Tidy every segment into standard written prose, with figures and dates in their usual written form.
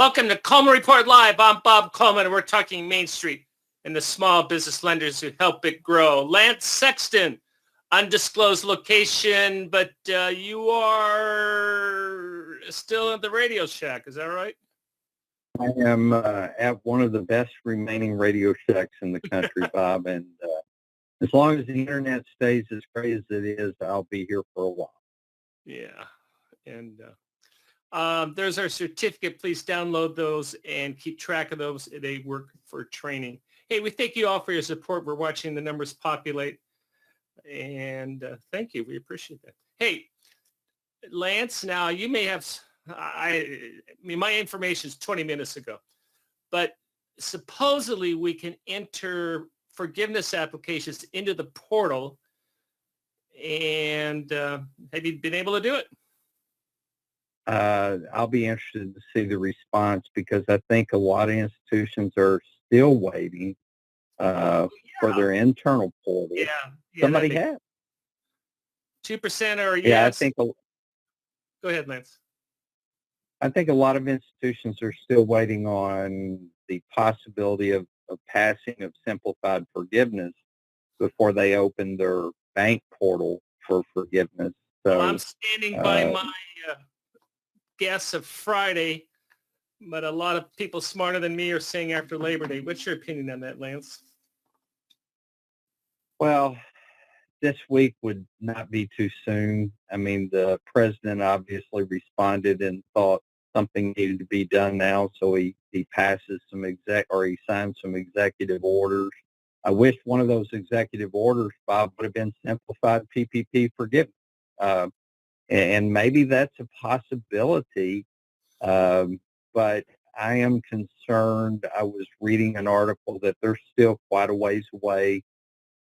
Welcome to Coleman Report Live. I'm Bob Coleman, and we're talking Main Street and the small business lenders who help it grow. Lance Sexton, undisclosed location, but you are still at the Radio Shack. Is that right? I am at one of the best remaining Radio Shacks in the country, Bob, and as long as the internet stays as great as it is, I'll be here for a while. Yeah, and there's our certificate. Please download those and keep track of those. They work for training. Hey, we thank you all for your support. We're watching the numbers populate, and thank you. We appreciate that. Hey, Lance, now you may have, I mean, my information is 20 minutes ago, but supposedly we can enter forgiveness applications into the portal, and have you been able to do it? I'll be interested to see the response because I think a lot of institutions are still waiting for their internal portal. Yeah, Somebody has. 2% or yes? Yeah, I think. Go ahead, Lance. I think a lot of institutions are still waiting on the possibility of passing of simplified forgiveness before they open their bank portal for forgiveness. So well, I'm standing by my guess of Friday, but a lot of people smarter than me are saying after Labor Day. What's your opinion on that, Lance? Well, this week would not be too soon. I mean, the president obviously responded and thought something needed to be done now, so he passes some he signs some executive orders. I wish one of those executive orders, Bob, would have been simplified PPP forgiveness. And maybe that's a possibility, but I am concerned. I was reading an article that they're still quite a ways away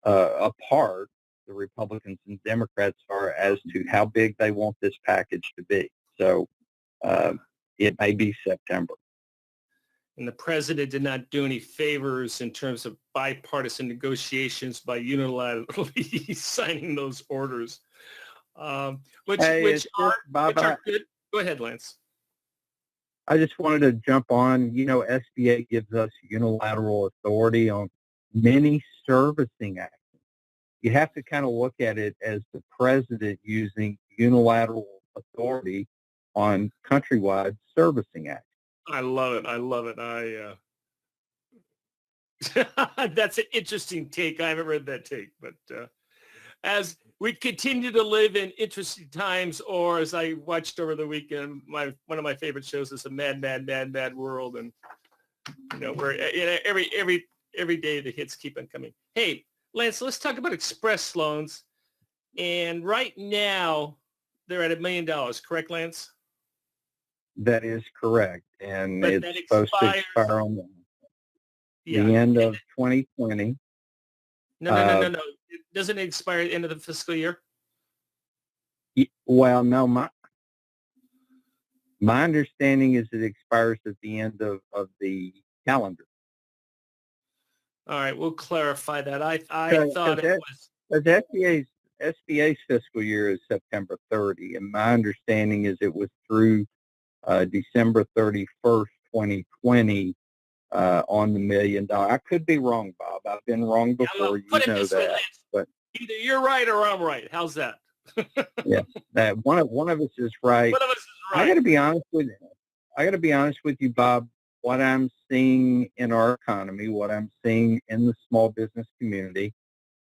apart, the Republicans and Democrats are, as to how big they want this package to be. So it may be September. And the president did not do any favors in terms of bipartisan negotiations by unilaterally signing those orders. Which are good. Go ahead, Lance. I just wanted to jump on. You know, SBA gives us unilateral authority on many servicing actions. You have to kind of look at it as the president using unilateral authority on countrywide servicing actions. I love it. I love it. That's an interesting take. I haven't read that take, but as we continue to live in interesting times, or as I watched over the weekend, one of my favorite shows is a mad world, and you know, where every day the hits keep on coming. Hey, Lance, let's talk about express loans. And right now, they're at $1 million, correct, Lance? That is correct, and it's supposed to expire on the end of 2020. No. Doesn't it expire at the end of the fiscal year? Well, no. My understanding is it expires at the end of the calendar. All right, we'll clarify that. I thought it was. SBA's fiscal year is September 30, and my understanding is it was through December 31st, 2020 on the $1 million. I could be wrong, Bob. I've been wrong before. You know that. But either you're right or I'm right. How's that? Yeah, that one of us is right. One of us is right. I got to be honest with you, Bob. What I'm seeing in our economy, what I'm seeing in the small business community,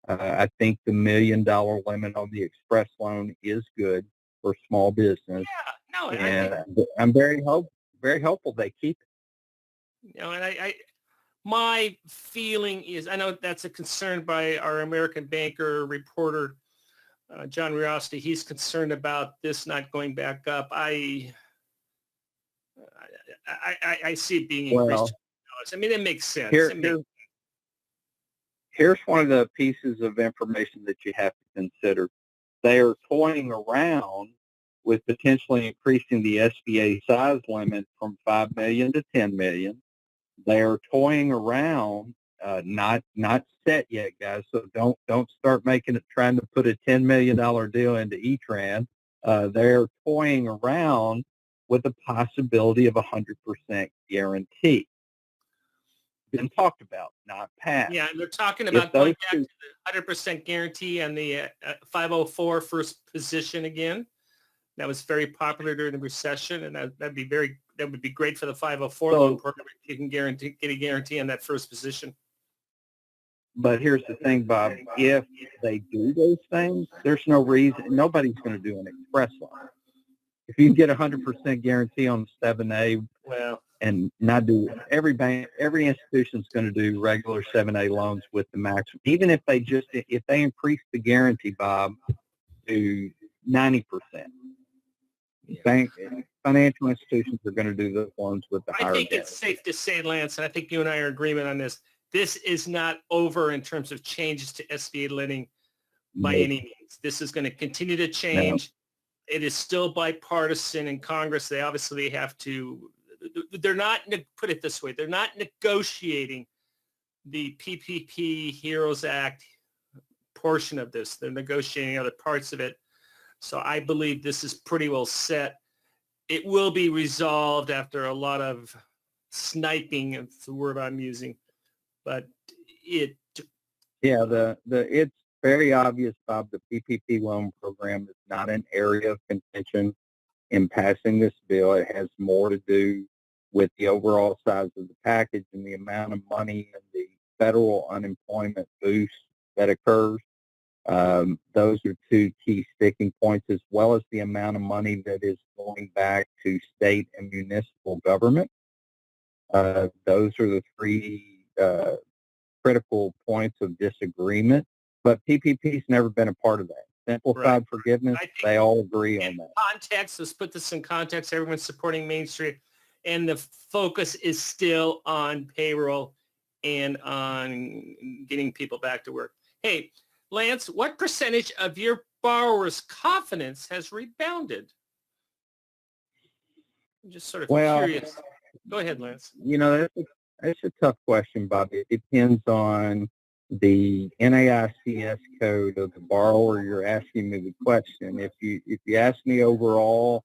I think the $1 million limit on the express loan is good for small business. Yeah, no, and I'm very hopeful they keep it. You know, and my feeling is, I know that's a concern by our American banker reporter, John Riosty. He's concerned about this not going back up. I see it being increased. I mean, it makes sense. Here's one of the pieces of information that you have to consider. They are toying around with potentially increasing the SBA size limit from $5 million to $10 million. They are toying around, not set yet, guys. So don't start trying to put a $10 million deal into E-Tran. They're toying around with a possibility of 100% guarantee. Been talked about, not passed. Yeah, and they're talking If about going those back two, to the 100% guarantee and the 504 first position again. That was very popular during the recession, and that would be great for the 504 loan so, program. You can get a guarantee on that first position. but here's the thing, Bob. If they do those things, there's no reason. Nobody's going to do an express loan. If you can get 100% guarantee on the 7A Well, and not do every bank, every institution's going to do regular 7A loans with the maximum. Even if they increase the guarantee, Bob, to 90%, bank financial institutions are going to do those loans with the I higher think debt. it's safe to say, Lance, and I think you and I are in agreement on this. This is not over in terms of changes to SBA lending by any means. This is going to continue to change. It is still bipartisan in Congress. They obviously have to, they're not, put it this way, they're not negotiating the PPP Heroes Act portion of this. They're negotiating other parts of it. So I believe this is pretty well set. It will be resolved after a lot of sniping, it's the word I'm using, but it's very obvious, Bob, the PPP loan program is not an area of contention in passing this bill. It has more to do with the overall size of the package and the amount of money and the federal unemployment boost that occurs. Those are two key sticking points, as well as the amount of money that is going back to state and municipal government. Those are the three critical points of disagreement. But PPP's never been a part of that. Simplified forgiveness, they all agree on that. Context, let's put this in context. Everyone's supporting Main Street, and the focus is still on payroll and on getting people back to work. Hey, Lance, what percentage of your borrowers' confidence has rebounded? I'm just sort of curious. Go ahead, Lance. That's a tough question, Bobby. It depends on the NAICS code of the borrower you're asking me the question. If you ask me overall,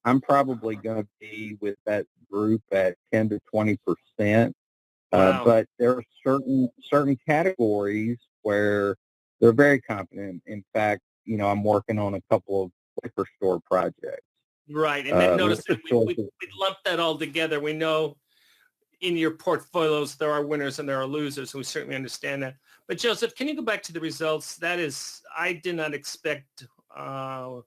I'm probably going to be with that group at 10 to 20%. Wow. But there are certain categories where they're very confident. In fact, I'm working on a couple of liquor store projects. Right, and then notice that we lump that all together. We know in your portfolios there are winners and there are losers, and we certainly understand that. But Joseph, can you go back to the results? That is, I did not expect, 75%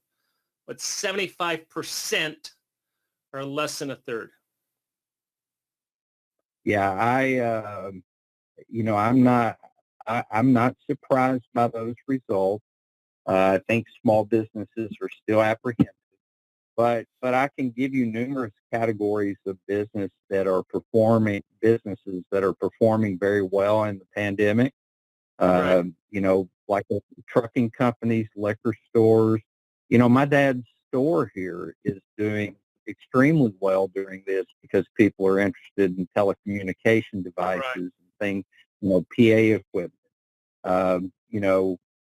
or less than a third. Yeah, I'm not surprised by those results. I think small businesses are still apprehensive, but I can give you numerous categories of businesses that are performing very well in the pandemic. Right. Like trucking companies, liquor stores. My dad's store here is doing extremely well during this because people are interested in telecommunication devices and things, PA equipment.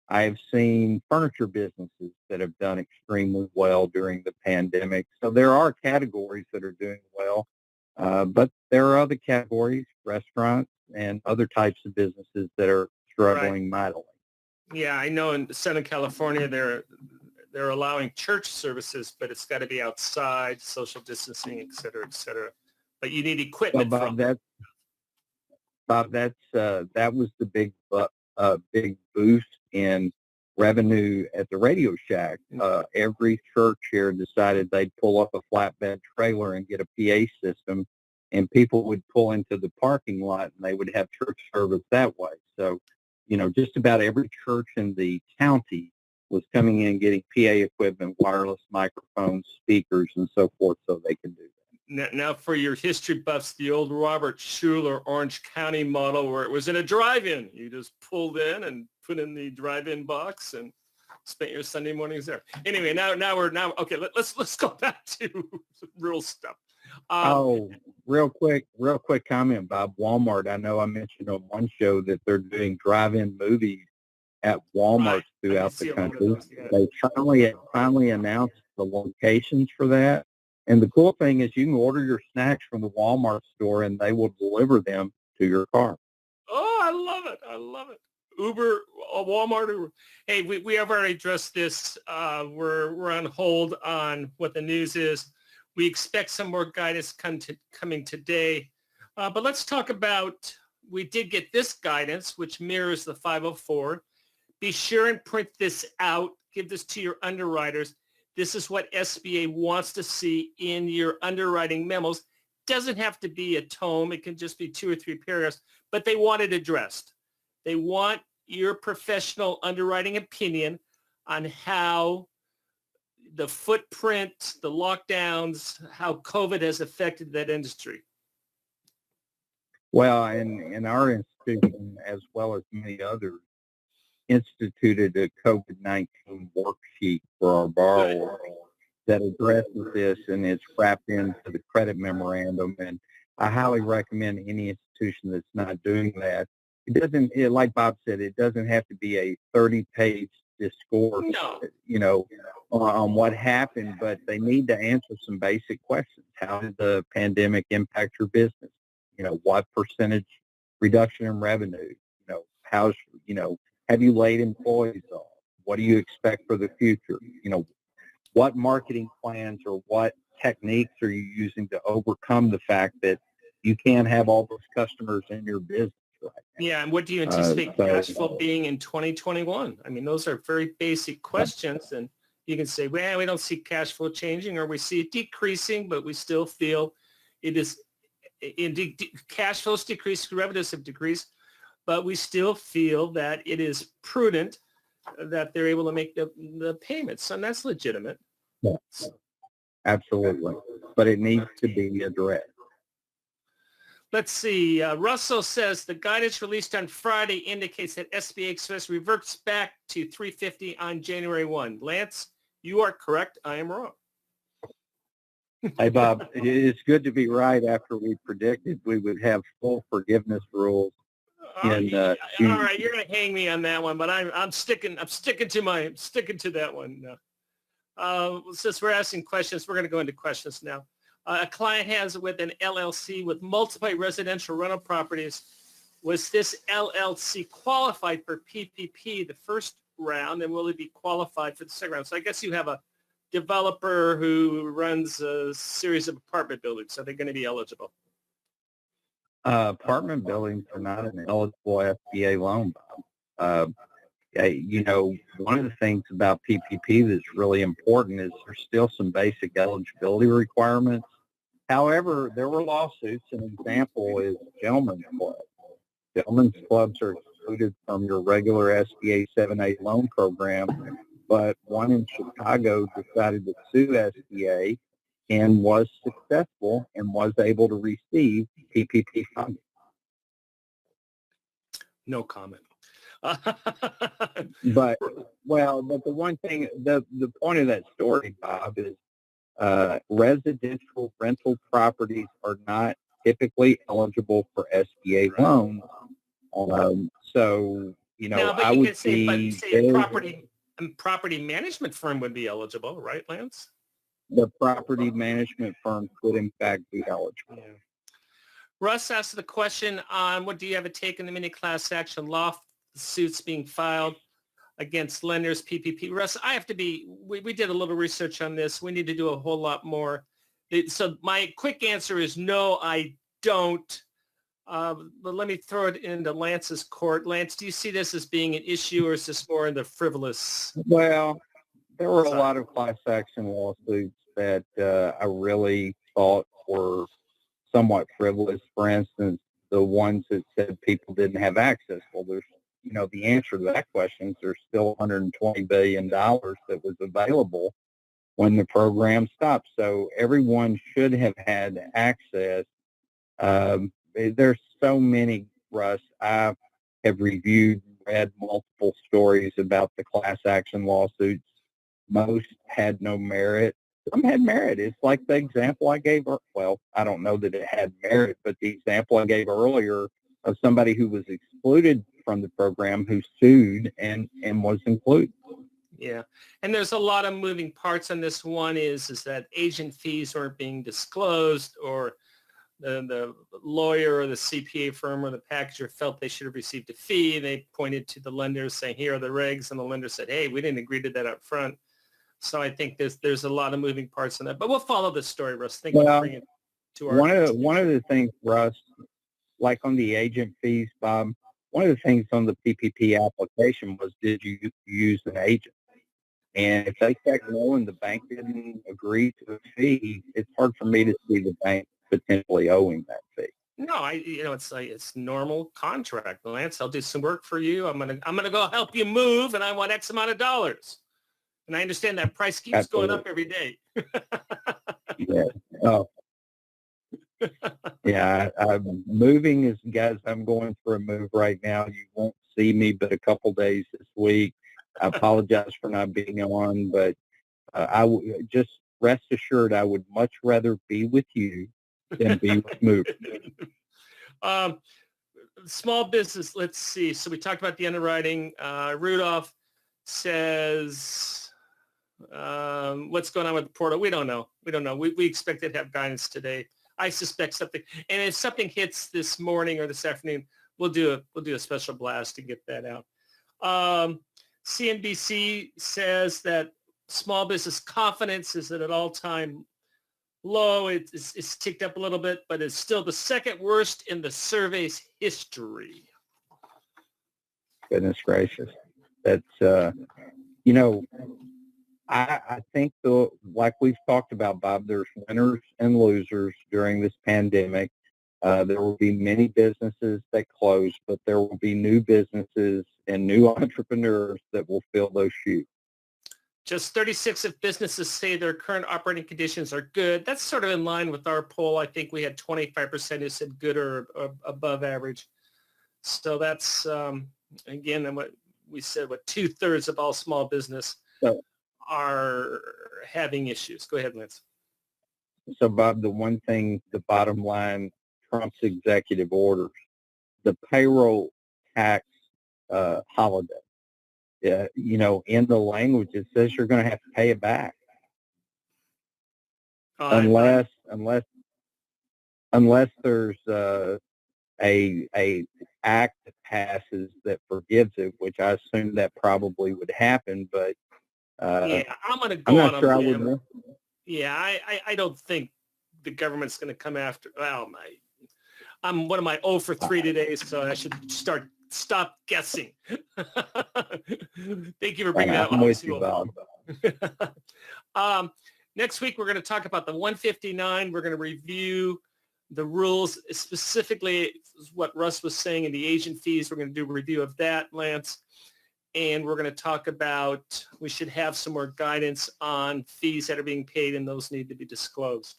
I've seen furniture businesses that have done extremely well during the pandemic. So there are categories that are doing well, but there are other categories, restaurants and other types of businesses that are struggling mightily. Yeah, I know in Southern California they're allowing church services, but it's got to be outside, social distancing, et cetera, et cetera. But you need equipment from that. Bob, that was the big boost in revenue at the Radio Shack. Every church here decided they'd pull up a flatbed trailer and get a PA system, and people would pull into the parking lot and they would have church service that way. So, just about every church in the county was coming in and getting PA equipment, wireless microphones, speakers, and so forth, so they could do that. Now, for your history buffs, the old Robert Schuller Orange County model, where it was in a drive-in, you just pulled in and put in the drive-in box and spent your Sunday mornings there. Anyway, now okay. Let's go back to real stuff. Real quick comment, Bob. Walmart. I know I mentioned on one show that they're doing drive-in movies at Walmart throughout the country. They finally announced the locations for that. And the cool thing is you can order your snacks from the Walmart store and they will deliver them to your car. Oh, I love it. I love it. Uber, Walmart. Uber. Hey, we have already addressed this. We're on hold on what the news is. We expect some more guidance coming today. But let's talk about, we did get this guidance, which mirrors the 504. Be sure and print this out. Give this to your underwriters. This is what SBA wants to see in your underwriting memos. Doesn't have to be a tome. It can just be 2 or 3 paragraphs, but they want it addressed. They want your professional underwriting opinion on how the footprint, the lockdowns, how COVID has affected that industry. Well, in our institution, as well as many others, instituted a COVID-19 worksheet for our borrowers that addresses this, and it's wrapped into the credit memorandum. And I highly recommend any institution that's not doing that. It doesn't, like Bob said, it doesn't have to be a 30-page discourse, No. on what happened, but they need to answer some basic questions. How did the pandemic impact your business? What percentage reduction in revenue? How's, have you laid employees off? What do you expect for the future? What marketing plans or what techniques are you using to overcome the fact that you can't have all those customers in your business right now? Yeah, and what do you anticipate cash flow being in 2021? I mean, those are very basic questions, and you can say, well, we don't see cash flow changing, or we see it decreasing, but we still feel it is, indeed, cash flows decreased, revenues have decreased, but we still feel that it is prudent that they're able to make the payments, and that's legitimate. Yes, absolutely. But it needs to be addressed. Let's see. Russell says the guidance released on Friday indicates that SBA Express reverts back to 350 on January 1. Lance, you are correct. I am wrong. Hey, Bob, it's good to be right after we predicted we would have full forgiveness rules. All right, you're going to hang me on that one, but I'm sticking to that one. Since we're asking questions, we're going to go into questions now. A client has with an LLC with multiple residential rental properties. Was this LLC qualified for PPP the first round, and will it be qualified for the second round? So I guess you have a developer who runs a series of apartment buildings. So they're going to be eligible. Apartment buildings are not an eligible SBA loan, Bob. One of the things about PPP that's really important is there's still some basic eligibility requirements. However, there were lawsuits. An example is gentlemen's clubs. Gentlemen's clubs are excluded from your regular SBA 7A loan program, but one in Chicago decided to sue SBA and was successful and was able to receive PPP funding. No comment. But the one thing, the point of that story, Bob, is residential rental properties are not typically eligible for SBA loans. I would say a property management firm would be eligible, right, Lance? The property management firm could in fact be eligible. Yeah. Russ asked the question on what do you have a take in the mini class action lawsuits being filed against lenders, PPP. Russ, we did a little research on this. We need to do a whole lot more. So my quick answer is no, I don't. But let me throw it into Lance's court. Lance, do you see this as being an issue, or is this more in the frivolous? Well, there were a lot of class action lawsuits that I really thought were somewhat frivolous. For instance, the ones that said people didn't have access. Well, there's, the answer to that question is there's still $120 billion that was available when the program stopped. So everyone should have had access. There's so many, Russ. I have read multiple stories about the class action lawsuits. Most had no merit. Some had merit. It's like the example I gave. Well, I don't know that it had merit, but the example I gave earlier of somebody who was excluded from the program who sued and was included. Yeah. And there's a lot of moving parts on this. One is that agent fees aren't being disclosed, or the lawyer or the CPA firm or the packager felt they should have received a fee. They pointed to the lenders saying, here are the regs. And the lender said, hey, we didn't agree to that up front. So I think there's a lot of moving parts in that. But we'll follow this story, Russ. Thank you for bringing it to our one of the things, Russ, like on the agent fees, Bob, one of the things on the PPP application was, did you use an agent? And if they check no and the bank didn't agree to a fee, it's hard for me to see the bank potentially owing that fee. No, it's like, it's normal contract. Lance, I'll do some work for you. I'm gonna go help you move, and I want X amount of dollars. And I understand that price keeps Absolutely. going up every day. Yeah. Oh. Yeah. I'm moving is, guys, I'm going for a move right now. You won't see me but a couple days this week. I apologize for not being on, but just rest assured I would much rather be with you than be with Move. Small business, let's see. So we talked about the underwriting. Rudolph says, what's going on with the portal? We don't know. We expect to have guidance today. I suspect something. And if something hits this morning or this afternoon, we'll do a special blast to get that out. CNBC says that small business confidence is at an all-time low. It's ticked up a little bit, but it's still the second worst in the survey's history. Goodness gracious. That's, I think, like we've talked about, Bob, there's winners and losers during this pandemic. There will be many businesses that close, but there will be new businesses and new entrepreneurs that will fill those shoes. Just 36 of businesses say their current operating conditions are good. That's sort of in line with our poll. I think we had 25% who said good or above average. So that's, again, what we said, what 2/3 of all small business are having issues. Go ahead, Lance. So, Bob, the one thing, the bottom line, Trump's executive orders, the payroll tax holiday. In the language, it says you're going to have to pay it back, unless there's a act that passes that forgives it, which I assume that probably would happen. But yeah, I'm going to go I'm not on sure a I limb. would. Yeah, I don't think the government's going to come after. Well, I'm one of my 0 for 3 today, so I should stop guessing. Thank you for bringing that up. I'm with you, Bob. Next week, we're going to talk about the 159. We're going to review the rules, specifically what Russ was saying in the agent fees. We're going to do a review of that, Lance. And we're going to talk about, we should have some more guidance on fees that are being paid, and those need to be disclosed.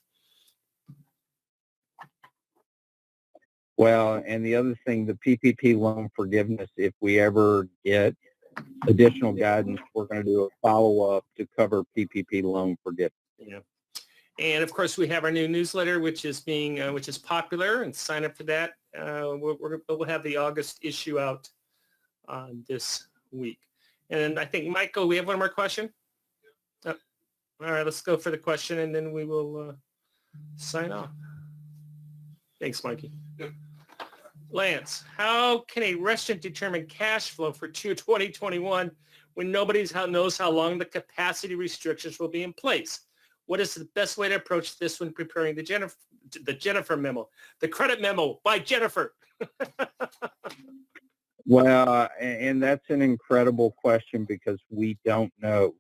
Well, and the other thing, the PPP loan forgiveness, if we ever get additional guidance, we're going to do a follow-up to cover PPP loan forgiveness. Yeah. And of course, we have our new newsletter, which is popular, and sign up for that. We'll have the August issue out this week. And I think, Michael, we have one more question. All right, let's go for the question, and then we will sign off. Thanks, Mikey. Lance, how can a restaurant determine cash flow for 2021 when nobody knows how long the capacity restrictions will be in place? What is the best way to approach this when preparing the Jennifer memo, the credit memo by Jennifer? Well, and that's an incredible question because we don't know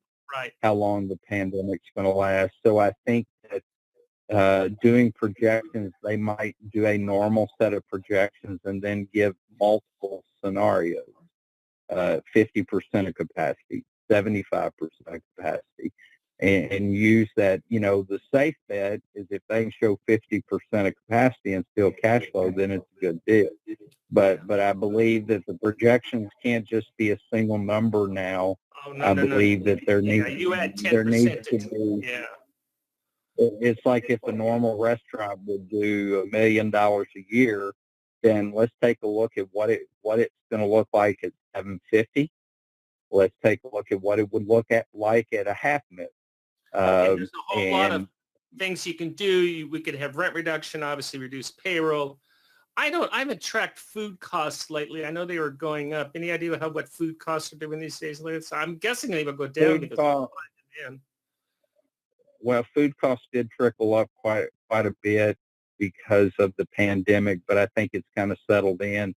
how long the pandemic's going to last. So I think that doing projections, they might do a normal set of projections and then give multiple scenarios, 50% of capacity, 75% of capacity, and use that. The safe bet is if they can show 50% of capacity and still cash flow, then it's a good deal. But I believe that the projections can't just be a single number now. I believe that there needs to be. Yeah. It's like if a normal restaurant would do $1 million a year, then let's take a look at what it's going to look like at 750. let's take a look at what it would look at like at a half mil. And there's a whole lot of And things you can do. We could have rent reduction, obviously reduce payroll. I haven't tracked food costs lately. I know they were going up. Any idea what food costs are doing these days, Lance? I'm guessing they will go down food because cost, of demand. well, food costs did trickle up quite a bit because of the pandemic, but I think it's kind of settled in.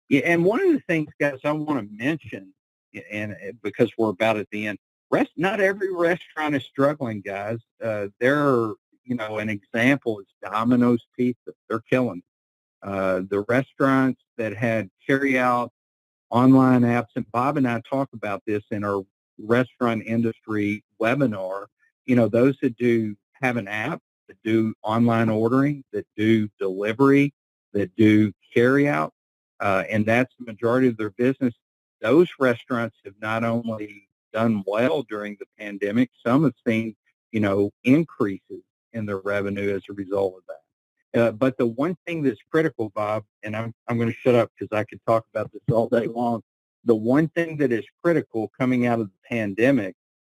Yeah, and one of the things, guys, I want to mention, and because we're about at the end, not every restaurant is struggling, guys. There are, an example is Domino's Pizza. They're killing it. The restaurants that had carry-out online apps, and Bob and I talk about this in our restaurant industry webinar, those that have an app, that do online ordering, that do delivery, that do carry-out, and that's the majority of their business. Those restaurants have not only done well during the pandemic, some have seen, increases in their revenue as a result of that. But the one thing that's critical, Bob, and I'm going to shut up because I could talk about this all day long. The one thing that is critical coming out of the pandemic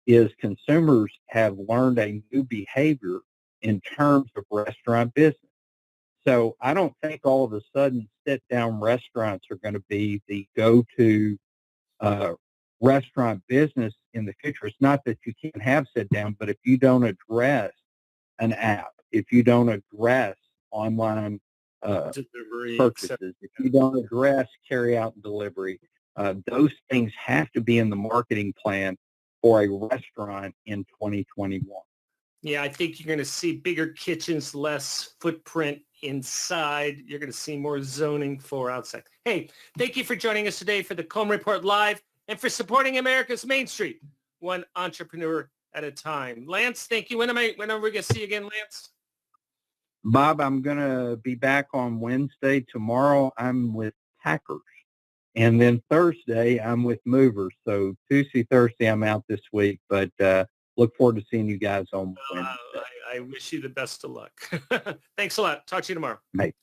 is consumers have learned a new behavior in terms of restaurant business. So I don't think all of a sudden sit-down restaurants are going to be the go-to restaurant business in the future. It's not that you can't have sit-down, but if you don't address an app, if you don't address online Delivery, purchases, if you don't address carry-out and delivery, those things have to be in the marketing plan for a restaurant in 2021. Yeah, I think you're going to see bigger kitchens, less footprint inside. You're going to see more zoning for outside. Hey, thank you for joining us today for the Coleman Report Live and for supporting America's Main Street, one entrepreneur at a time. Lance, thank you. When are we going to see you again, Lance? Bob, I'm going to be back on Wednesday. Tomorrow, I'm with Packers. And then Thursday, I'm with Movers. So Tuesday, Thursday, I'm out this week. But look forward to seeing you guys on Wednesday. I wish you the best of luck. Thanks a lot. Talk to you tomorrow. Hey.